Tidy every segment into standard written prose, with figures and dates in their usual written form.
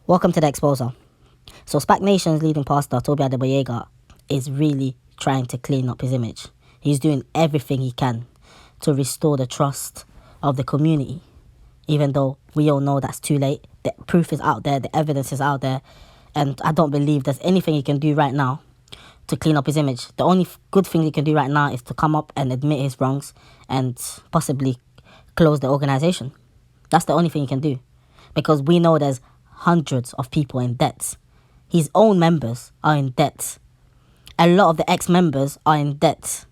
Welcome to the Exposer. So Spac Nation's leading pastor, Toby Adeboyega, is really trying to clean up his image. He's doing everything he can to restore the trust of the community, even though we all know that's too late. The proof is out there, the evidence is out there, and I don't believe there's anything he can do right now to clean up his image. The only good thing he can do right now is to come up and admit his wrongs and possibly close the organization. That's the only thing he can do, because we know there's hundreds of people in debt. His own members are in debt. A lot of the ex-members are in debt.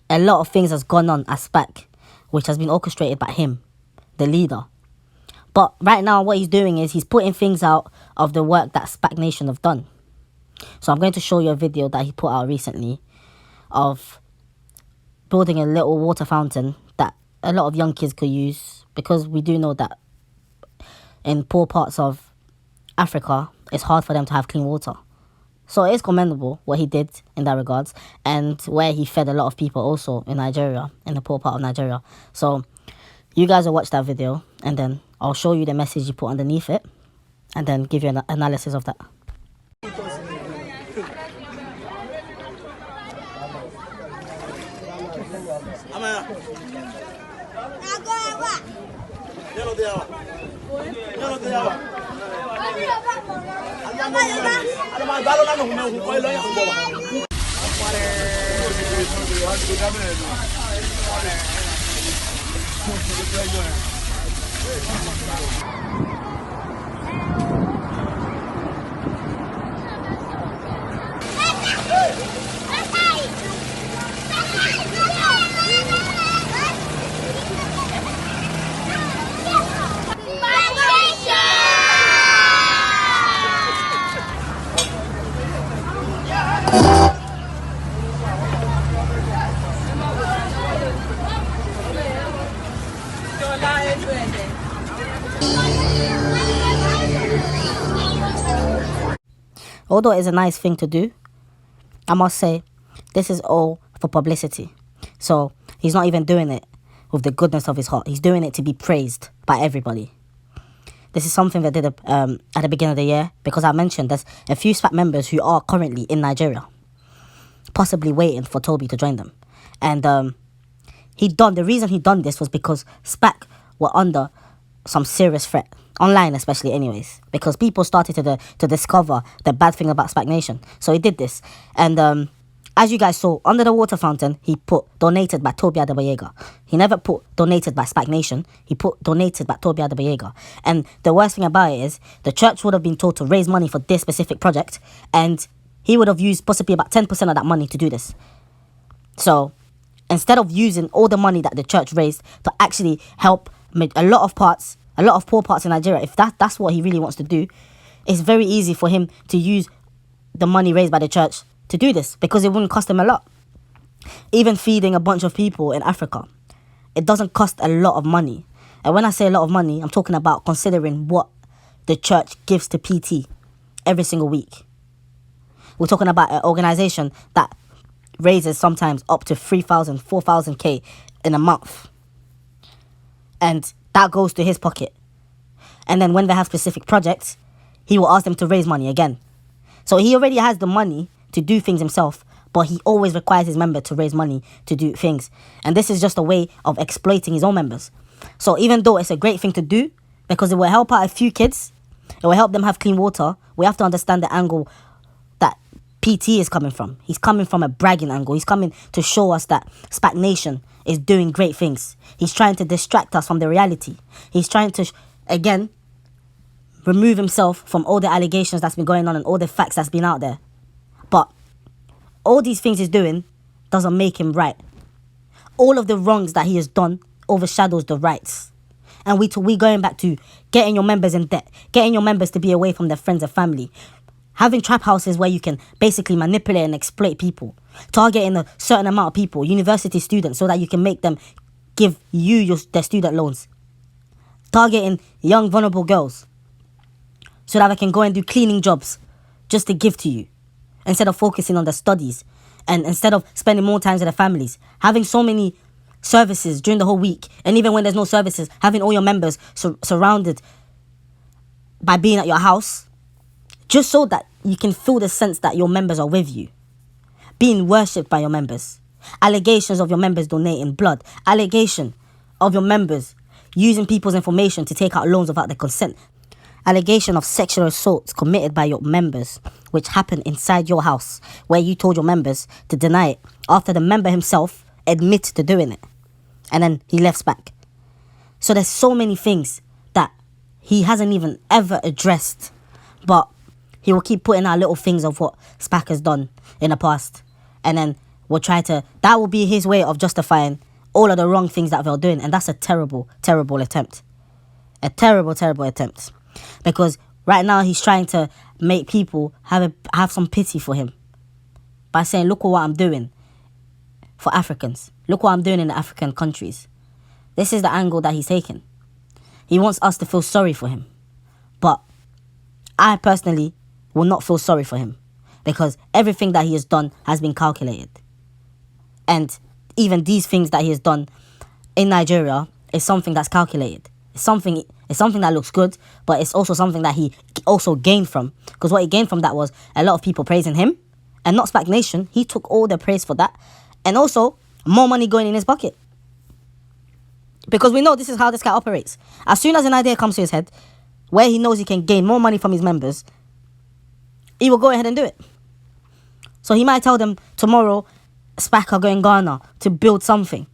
A lot of things has gone on at Spac, which has been orchestrated by him, the leader. But right now what he's doing is he's putting things out of the work that Spac Nation have done. So I'm going to show you a video that he put out recently of building a little water fountain that a lot of young kids could use, because we do know that in poor parts of Africa, it's hard for them to have clean water. So it is commendable what he did in that regards, and where he fed a lot of people also in Nigeria, in the poor part of Nigeria. So you guys will watch that video, and then I'll show you the message you put underneath it, and then give you an analysis of that. Although it's a nice thing to do, I must say, this is all for publicity. So he's not even doing it with the goodness of his heart. He's doing it to be praised by everybody. This is something that did at the beginning of the year, because I mentioned there's a few Spac members who are currently in Nigeria, possibly waiting for Toby to join them. And the reason he done this was because Spac were under some serious threat. Online especially anyways, because people started to discover the bad thing about Spac Nation. So he did this. And as you guys saw, under the water fountain, he put donated by Toby Adeboyega. He never put donated by Spac Nation. He put donated by Toby Adeboyega. And the worst thing about it is, the church would have been told to raise money for this specific project, and he would have used possibly about 10% of that money to do this. So instead of using all the money that the church raised to actually help a lot of poor parts in Nigeria, if that's what he really wants to do, it's very easy for him to use the money raised by the church to do this, because it wouldn't cost him a lot. Even feeding a bunch of people in Africa, it doesn't cost a lot of money. And when I say a lot of money, I'm talking about considering what the church gives to PT every single week. We're talking about an organization that raises sometimes up to 3,000, 4,000 K in a month. And that goes to his pocket. And then when they have specific projects, he will ask them to raise money again. So he already has the money to do things himself, but he always requires his member to raise money to do things. And this is just a way of exploiting his own members. So even though it's a great thing to do, because it will help out a few kids, it will help them have clean water, we have to understand the angle that PT is coming from. He's coming from a bragging angle. He's coming to show us that Spac Nation is doing great things. He's trying to distract us from the reality. He's trying to, again, remove himself from all the allegations that's been going on and all the facts that's been out there. But all these things he's doing doesn't make him right. All of the wrongs that he has done overshadows the rights. And we going back to getting your members in debt, getting your members to be away from their friends and family, having trap houses where you can basically manipulate and exploit people, targeting a certain amount of people, university students, so that you can make them give you their student loans, targeting young vulnerable girls so that they can go and do cleaning jobs just to give to you, instead of focusing on their studies, and instead of spending more time with their families, having so many services during the whole week, and even when there's no services, having all your members surrounded by being at your house, just so that you can feel the sense that your members are with you. Being worshipped by your members. Allegations of your members donating blood. Allegation of your members using people's information to take out loans without their consent. Allegation of sexual assaults committed by your members, which happened inside your house, where you told your members to deny it after the member himself admitted to doing it. And then he left Spac. So there's so many things that he hasn't even ever addressed, but he will keep putting out little things of what Spac has done in the past. And then will try to, that will be his way of justifying all of the wrong things that they're doing. And that's a terrible, terrible attempt. A terrible, terrible attempt. Because right now he's trying to make people have some pity for him by saying, look at what I'm doing for Africans. Look what I'm doing in the African countries. This is the angle that he's taking. He wants us to feel sorry for him. But I personally will not feel sorry for him, because everything that he has done has been calculated. And even these things that he has done in Nigeria is something that's calculated. It's something that looks good, but it's also something that he also gained from. Because what he gained from that was a lot of people praising him, and not Spac Nation. He took all the praise for that. And also more money going in his pocket. Because we know this is how this guy operates. As soon as an idea comes to his head, where he knows he can gain more money from his members, he will go ahead and do it. So he might tell them tomorrow, Spac are going Ghana to build something.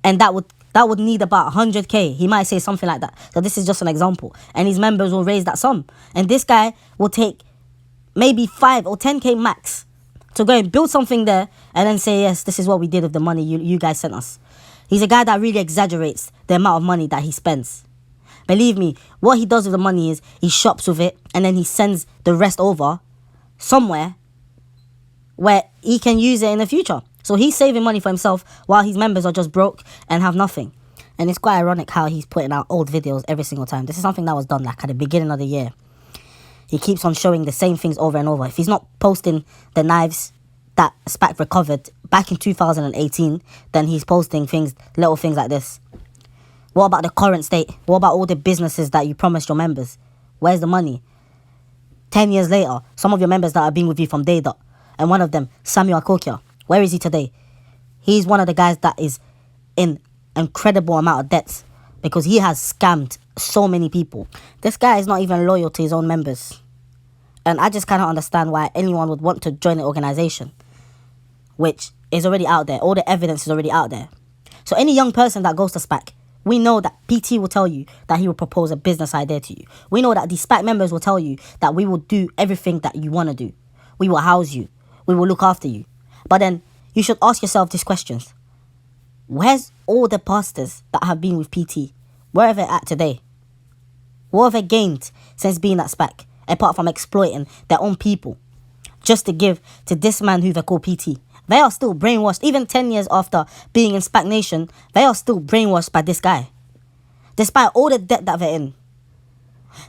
And that would need about 100k. He might say something like that. So this is just an example. And his members will raise that sum. And this guy will take maybe 5 or 10k max to go and build something there and then say, yes, this is what we did with the money you guys sent us. He's a guy that really exaggerates the amount of money that he spends. Believe me, what he does with the money is he shops with it and then he sends the rest over somewhere where he can use it in the future. So he's saving money for himself while his members are just broke and have nothing. And it's quite ironic how he's putting out old videos every single time. This is something that was done like at the beginning of the year. He keeps on showing the same things over and over. If he's not posting the knives that Spac recovered back in 2018, then he's posting little things like this. What about the current state? What about all the businesses that you promised your members? Where's the money? 10 years later, some of your members that have been with you from day dot, and one of them, Samuel Akokia, where is he today? He's one of the guys that is in incredible amount of debts because he has scammed so many people. This guy is not even loyal to his own members. And I just cannot understand why anyone would want to join the organization, which is already out there. All the evidence is already out there. So any young person that goes to Spac, we know that PT will tell you that he will propose a business idea to you. We know that the Spac members will tell you that we will do everything that you want to do. We will house you. We will look after you. But then you should ask yourself these questions. Where's all the pastors that have been with PT? Where are they at today? What have they gained since being at Spac, apart from exploiting their own people just to give to this man who they call PT? They are still brainwashed. Even 10 years after being in Spac Nation, they are still brainwashed by this guy. Despite all the debt that they're in.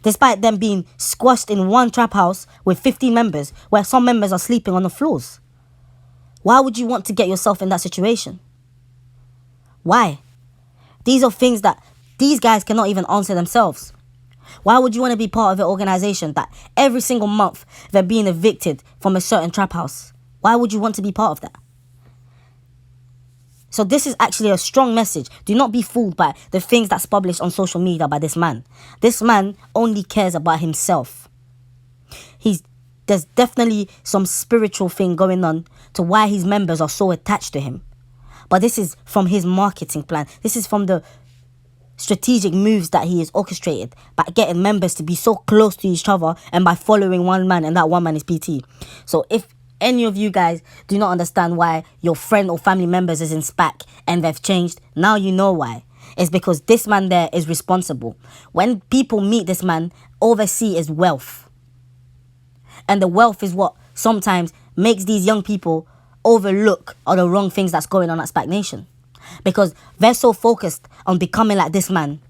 Despite them being squashed in one trap house with 15 members, where some members are sleeping on the floors. Why would you want to get yourself in that situation? Why? These are things that these guys cannot even answer themselves. Why would you want to be part of an organization that every single month they're being evicted from a certain trap house? Why would you want to be part of that? So this is actually a strong message. Do not be fooled by the things that's published on social media by this man. This man only cares about himself. There's definitely some spiritual thing going on to why his members are so attached to him. But this is from his marketing plan. This is from the strategic moves that he has orchestrated by getting members to be so close to each other and by following one man, and that one man is PT. So if any of you guys do not understand why your friend or family members is in Spac and they've changed, now you know why. It's because this man there is responsible. When people meet this man, all they see is wealth. And the wealth is what sometimes makes these young people overlook all the wrong things that's going on at Spac Nation. Because they're so focused on becoming like this man,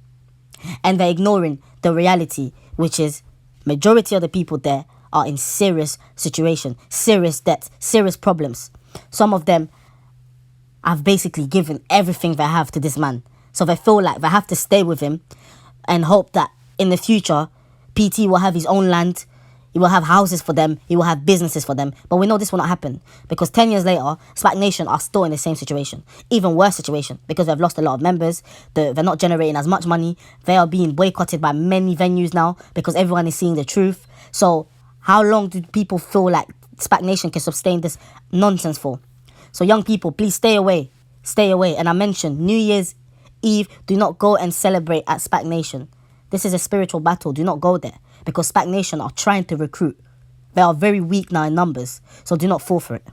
and they're ignoring the reality, which is majority of the people there are in serious situation, serious debts, serious problems. Some of them have basically given everything they have to this man. So they feel like they have to stay with him and hope that in the future PT will have his own land. He will have houses for them. He will have businesses for them. But we know this will not happen because 10 years later, Spac Nation are still in the same situation. Even worse situation because they've lost a lot of members. They're not generating as much money. They are being boycotted by many venues now because everyone is seeing the truth. So how long do people feel like Spac Nation can sustain this nonsense for? So young people, please stay away. Stay away. And I mentioned New Year's Eve, do not go and celebrate at Spac Nation. This is a spiritual battle. Do not go there because Spac Nation are trying to recruit. They are very weak now in numbers, so do not fall for it.